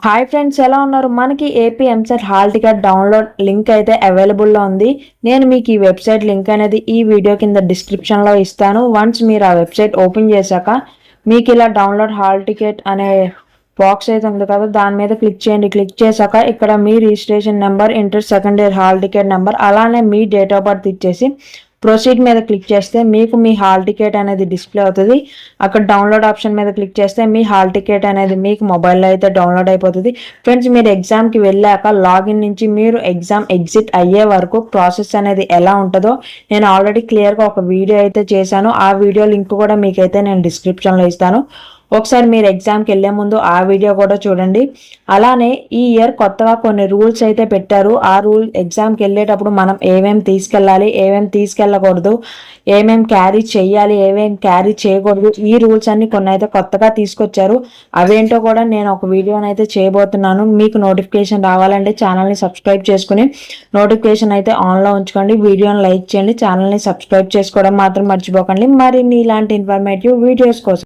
Hi friends, ఎలా ఉన్నారు? మనకి AP EAMCET hall ticket download link అయితే అవైలబుల్లో ఉంది. నేను మీకు ఈ వెబ్సైట్ లింక్ అనేది ఈ వీడియో కింద డిస్క్రిప్షన్లో ఇస్తాను. వన్స్ మీరు ఆ వెబ్సైట్ ఓపెన్ చేశాక మీకు ఇలా డౌన్లోడ్ హాల్ టికెట్ అనే బాక్స్ అయితే ఉంది కదా, దాని మీద క్లిక్ చేయండి. క్లిక్ చేశాక ఇక్కడ మీ registration number, inter second year hall ticket number, అలానే మీ డేట్ ఆఫ్ బర్త్ ఇచ్చేసి ప్రొసీడ్ మీద క్లిక్ చేస్తే మీకు మీ హాల్ టికెట్ అనేది డిస్ప్లే అవుతుంది. అక్కడ డౌన్లోడ్ ఆప్షన్ మీద క్లిక్ చేస్తే మీ హాల్ టికెట్ అనేది మీకు మొబైల్లో అయితే డౌన్లోడ్ అయిపోతుంది. ఫ్రెండ్స్, మీరు ఎగ్జామ్కి వెళ్ళాక లాగిన్ నుంచి మీరు ఎగ్జామ్ ఎగ్జిట్ అయ్యే వరకు ప్రాసెస్ అనేది ఎలా ఉంటుందో నేను ఆల్రెడీ క్లియర్గా ఒక వీడియో అయితే చేశాను. ఆ వీడియో లింక్ కూడా మీకైతే నేను డిస్క్రిప్షన్లో ఇస్తాను. ఒకసారి మీరు ఎగ్జామ్కి వెళ్ళే ముందు ఆ వీడియో కూడా చూడండి. అలానే ఈ ఇయర్ కొత్తగా కొన్ని రూల్స్ అయితే పెట్టారు. ఆ ఎగ్జామ్కి వెళ్ళేటప్పుడు మనం ఏమేమి తీసుకెళ్ళాలి, ఏమేమి తీసుకెళ్ళకూడదు, ఏమేమి క్యారీ చేయాలి, ఏమేమి క్యారీ చేయకూడదు, ఈ రూల్స్ అన్ని కొన్ని అయితే కొత్తగా తీసుకొచ్చారు. అవేంటో కూడా నేను ఒక వీడియోని అయితే చేయబోతున్నాను. మీకు నోటిఫికేషన్ రావాలంటే ఛానల్ని సబ్స్క్రైబ్ చేసుకుని నోటిఫికేషన్ అయితే ఆన్లో ఉంచుకోండి. వీడియోని లైక్ చేయండి, ఛానల్ని సబ్స్క్రైబ్ చేసుకోవడం మాత్రం మర్చిపోకండి. మరిన్ని ఇలాంటి ఇన్ఫర్మేటివ్ వీడియోస్ కోసం.